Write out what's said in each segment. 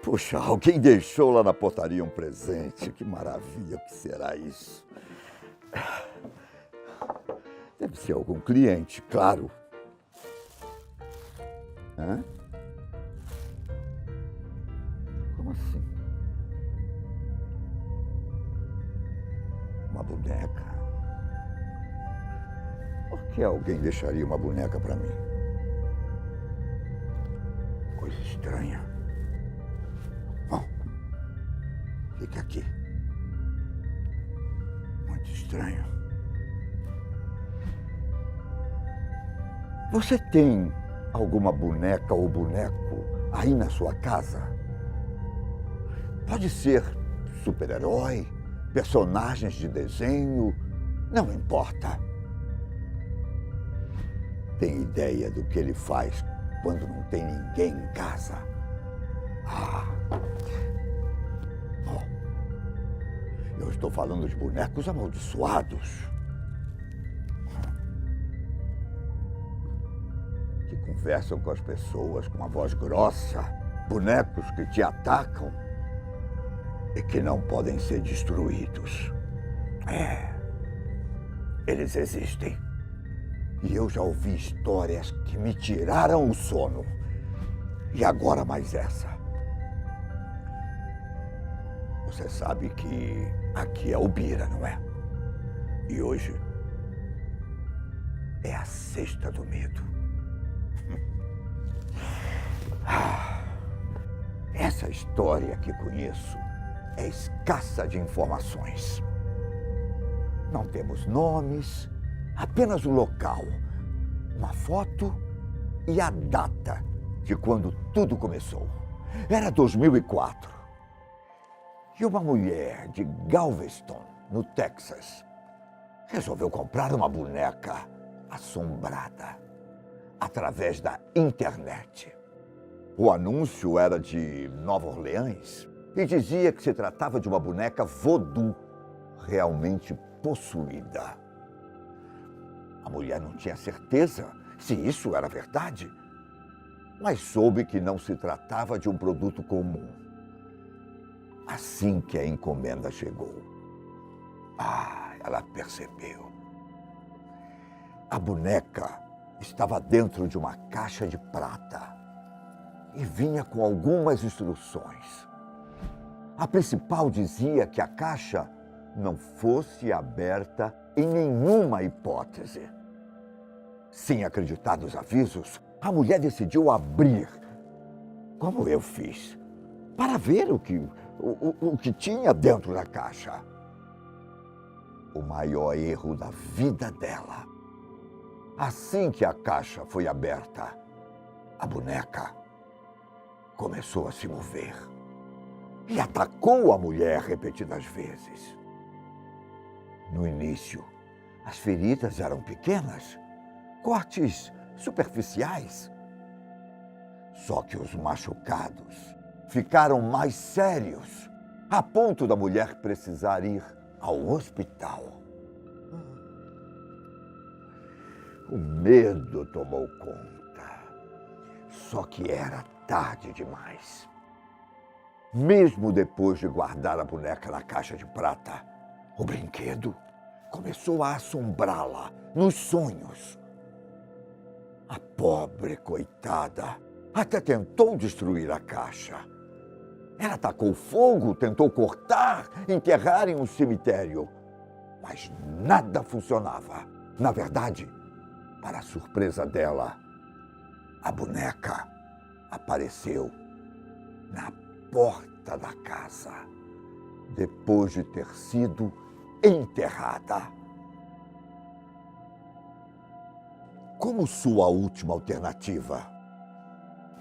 Puxa, alguém deixou lá na portaria um presente. Que maravilha, o que será isso? Deve ser algum cliente, claro. Hã? Como assim? Uma boneca? Por que alguém deixaria uma boneca para mim? Coisa estranha. Bom, fica aqui. Muito estranho. Você tem alguma boneca ou boneco aí na sua casa? Pode ser super-herói, personagens de desenho, não importa. Tem ideia do que ele faz quando não tem ninguém em casa? Bom, eu estou falando de bonecos amaldiçoados. Que conversam com as pessoas com uma voz grossa. Bonecos que te atacam e que não podem ser destruídos. Eles existem. E eu já ouvi histórias que me tiraram o sono. E agora mais essa. Você sabe que aqui é o Bira, não é? E hoje é a sexta do medo. Essa história que conheço é escassa de informações. Não temos nomes, apenas o local, uma foto e a data de quando tudo começou. Era 2004. E uma mulher de Galveston, no Texas, resolveu comprar uma boneca assombrada através da internet. O anúncio era de Nova Orleans e dizia que se tratava de uma boneca voodoo, realmente possuída. A mulher não tinha certeza se isso era verdade, mas soube que não se tratava de um produto comum. Assim que a encomenda chegou, ela percebeu. A boneca estava dentro de uma caixa de prata e vinha com algumas instruções. A principal dizia que a caixa não fosse aberta em nenhuma hipótese. Sem acreditar nos avisos, a mulher decidiu abrir, como eu fiz, para ver o que tinha dentro da caixa. O maior erro da vida dela. Assim que a caixa foi aberta, a boneca começou a se mover e atacou a mulher repetidas vezes. No início, as feridas eram pequenas, cortes superficiais. Só que os machucados ficaram mais sérios, a ponto da mulher precisar ir ao hospital. O medo tomou conta, só que era tarde demais. Mesmo depois de guardar a boneca na caixa de prata, o brinquedo começou a assombrá-la nos sonhos. A pobre coitada até tentou destruir a caixa. Ela tacou fogo, tentou cortar, enterrar em um cemitério, mas nada funcionava. Na verdade, para a surpresa dela, a boneca apareceu na porta da casa, depois de ter sido enterrada. Como sua última alternativa,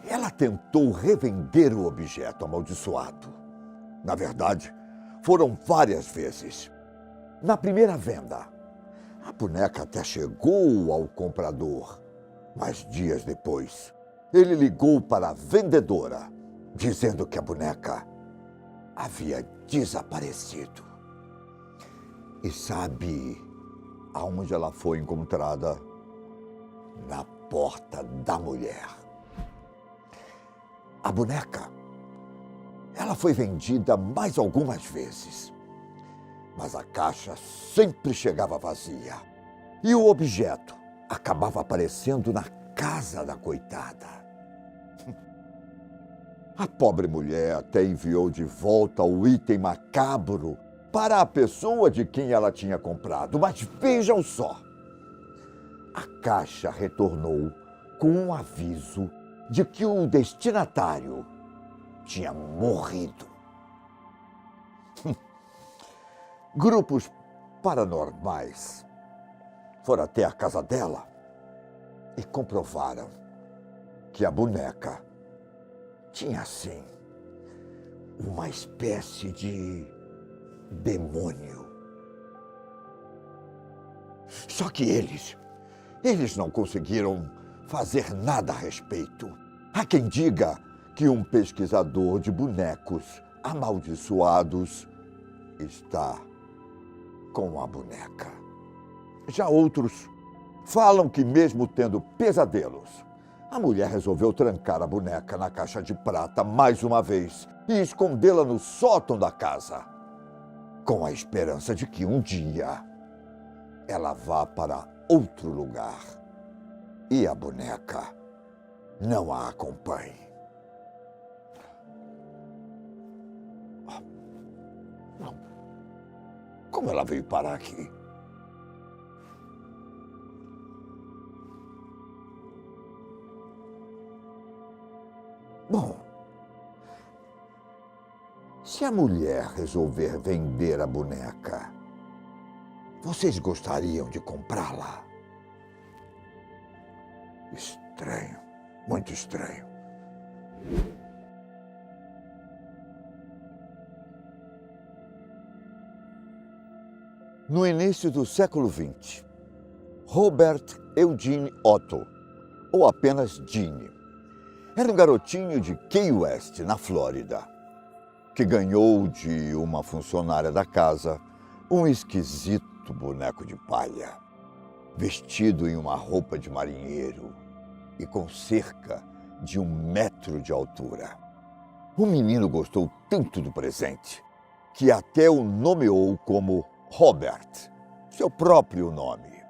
ela tentou revender o objeto amaldiçoado. Na verdade, foram várias vezes. Na primeira venda, a boneca até chegou ao comprador, mas dias depois, ele ligou para a vendedora, dizendo que a boneca havia desaparecido. E sabe aonde ela foi encontrada na porta da mulher. A boneca, ela foi vendida mais algumas vezes, mas a caixa sempre chegava vazia e o objeto acabava aparecendo na casa da coitada. A pobre mulher até enviou de volta o item macabro para a pessoa de quem ela tinha comprado, mas vejam só, a caixa retornou com um aviso de que o destinatário tinha morrido. Grupos paranormais foram até a casa dela e comprovaram que a boneca tinha, sim, uma espécie de demônio. Só que eles não conseguiram fazer nada a respeito. Há quem diga que um pesquisador de bonecos amaldiçoados está com a boneca. Já outros falam que, mesmo tendo pesadelos, a mulher resolveu trancar a boneca na caixa de prata mais uma vez e escondê-la no sótão da casa, com a esperança de que um dia ela vá para outro lugar e a boneca não a acompanhe. Não. Como ela veio parar aqui? Bom, se a mulher resolver vender a boneca, vocês gostariam de comprá-la? Estranho, muito estranho. No início do século XX, Robert Eugene Otto, ou apenas Gene, era um garotinho de Key West, na Flórida, que ganhou de uma funcionária da casa um esquisito boneco de palha, vestido em uma roupa de marinheiro e com cerca de 1 metro de altura. O menino gostou tanto do presente que até o nomeou como Robert, seu próprio nome.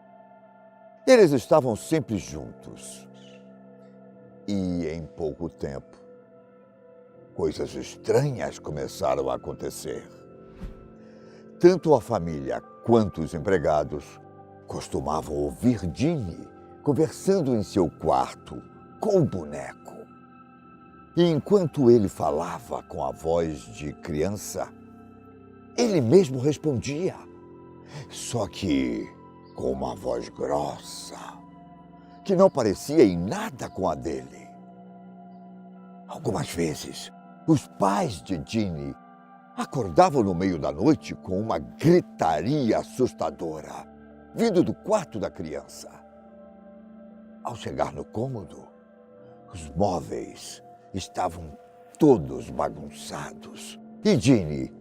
Eles estavam sempre juntos. E em pouco tempo, coisas estranhas começaram a acontecer. Tanto a família quanto os empregados costumavam ouvir Gene conversando em seu quarto com o boneco. E enquanto ele falava com a voz de criança, ele mesmo respondia, só que com uma voz grossa, que não parecia em nada com a dele. Algumas vezes, os pais de Gene acordavam no meio da noite com uma gritaria assustadora, vindo do quarto da criança. Ao chegar no cômodo, os móveis estavam todos bagunçados e Gene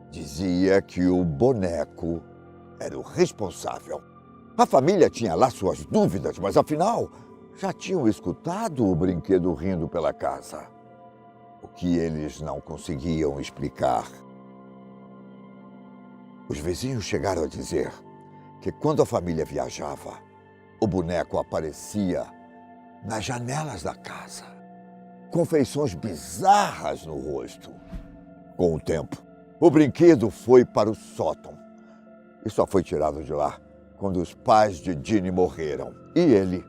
dizia que o boneco era o responsável. A família tinha lá suas dúvidas, mas afinal já tinham escutado o brinquedo rindo pela casa. O que eles não conseguiam explicar. Os vizinhos chegaram a dizer que quando a família viajava, o boneco aparecia nas janelas da casa, com feições bizarras no rosto. Com o tempo, o brinquedo foi para o sótão e só foi tirado de lá quando os pais de Gene morreram. E ele,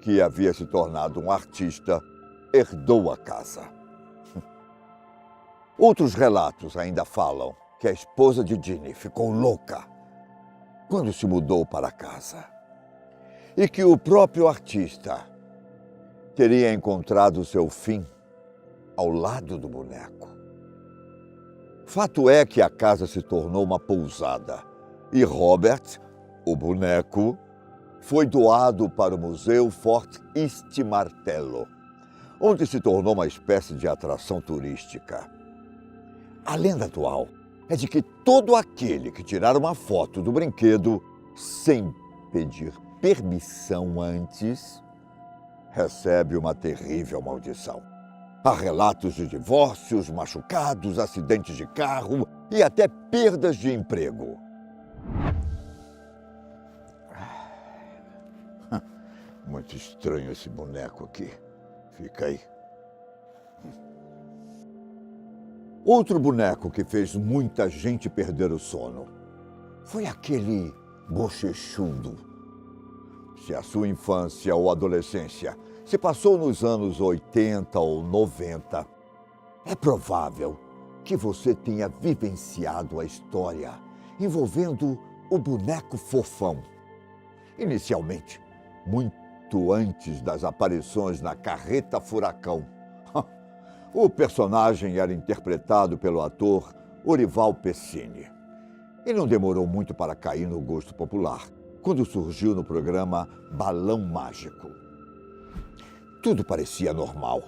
que havia se tornado um artista, herdou a casa. Outros relatos ainda falam que a esposa de Gene ficou louca quando se mudou para casa e que o próprio artista teria encontrado seu fim ao lado do boneco. Fato é que a casa se tornou uma pousada e Robert, o boneco, foi doado para o Museu Fort East Martello, onde se tornou uma espécie de atração turística. A lenda atual é de que todo aquele que tirar uma foto do brinquedo sem pedir permissão antes, recebe uma terrível maldição. Há relatos de divórcios, machucados, acidentes de carro e até perdas de emprego. Muito estranho esse boneco aqui. Fica aí. Outro boneco que fez muita gente perder o sono foi aquele bochechudo. Se a sua infância ou adolescência se passou nos anos 80 ou 90, é provável que você tenha vivenciado a história envolvendo o boneco fofão. Inicialmente, muito antes das aparições na Carreta Furacão, o personagem era interpretado pelo ator Orival Pessini. E não demorou muito para cair no gosto popular, quando surgiu no programa Balão Mágico. Tudo parecia normal.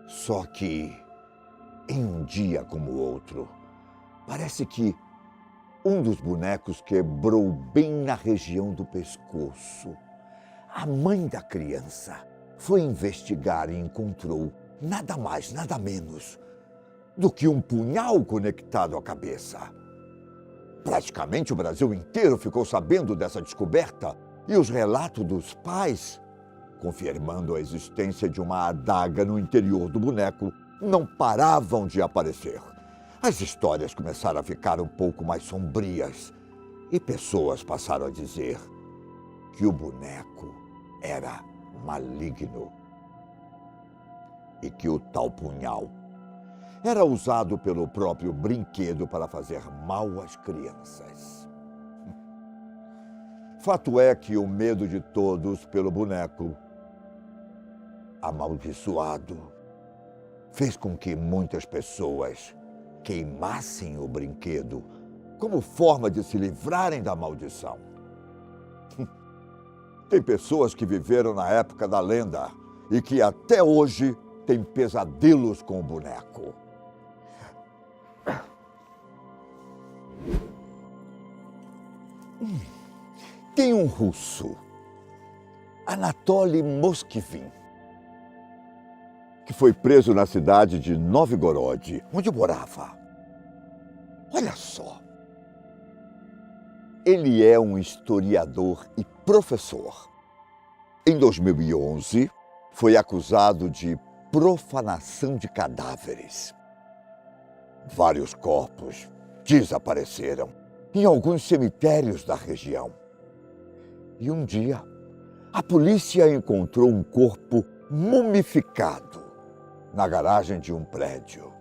Só que, em um dia como o outro, parece que um dos bonecos quebrou bem na região do pescoço. A mãe da criança foi investigar e encontrou nada mais, nada menos do que um punhal conectado à cabeça. Praticamente o Brasil inteiro ficou sabendo dessa descoberta e os relatos dos pais, confirmando a existência de uma adaga no interior do boneco, não paravam de aparecer. As histórias começaram a ficar um pouco mais sombrias e pessoas passaram a dizer que o boneco era maligno e que o tal punhal era usado pelo próprio brinquedo para fazer mal às crianças. Fato é que o medo de todos pelo boneco amaldiçoado fez com que muitas pessoas queimassem o brinquedo como forma de se livrarem da maldição. Tem pessoas que viveram na época da lenda e que até hoje têm pesadelos com o boneco. Tem um russo, Anatoly Moskvin, que foi preso na cidade de Novgorod, onde morava. Olha só. Ele é um historiador e professor. Em 2011, foi acusado de profanação de cadáveres. Vários corpos desapareceram em alguns cemitérios da região. E um dia, a polícia encontrou um corpo mumificado na garagem de um prédio.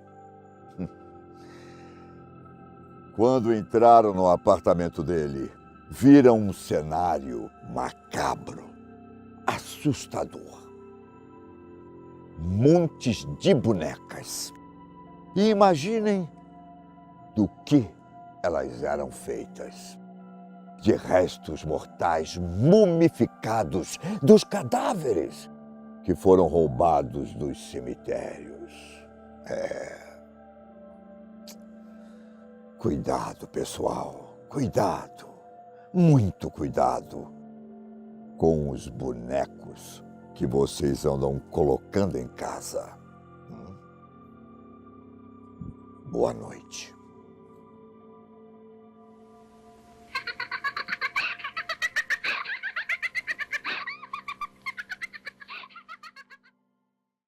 Quando entraram no apartamento dele, viram um cenário macabro, assustador. Montes de bonecas. E imaginem do que elas eram feitas. De restos mortais mumificados dos cadáveres que foram roubados dos cemitérios. Cuidado, pessoal, cuidado, muito cuidado com os bonecos que vocês andam colocando em casa. Boa noite.